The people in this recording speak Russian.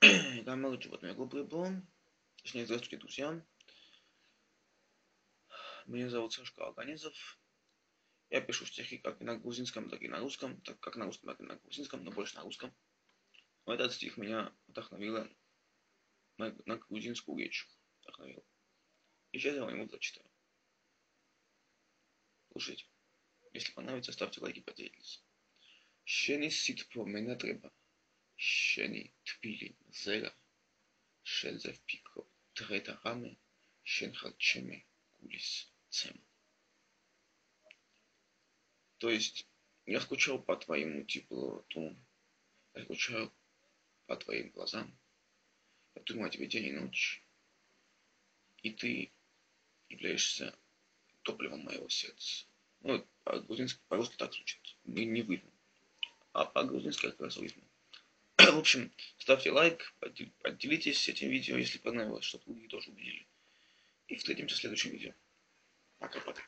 Камеры животные глупый блон. Точнее, здравствуйте, друзья. Меня зовут Сашка Алганезов. Я пишу стихи как и на грузинском, так и на русском. Так как на русском, так и на грузинском, но больше на русском. Но этот стих меня вдохновил на грузинскую речь. Вдохновил. И сейчас я вам его зачитаю. Слушайте. Если понравится, ставьте лайки, поделитесь. Შენი სითბო მენატრება, შენი თბილი მზერა, შენზე ვფიქრობ დღე და ღამე, შენ ხარ ჩემი გულის ცემა. То есть я скучал по твоему теплоту, я скучал по твоим глазам, я думаю о тебе день и ночь, и ты являешься топливом моего сердца. Ну, по-грузински, по-русски так звучит, не выйду. А по-грузински как раз выйду. В общем, ставьте лайк, поделитесь этим видео, если понравилось, чтобы другие тоже увидели. И встретимся в следующем видео. Пока-пока.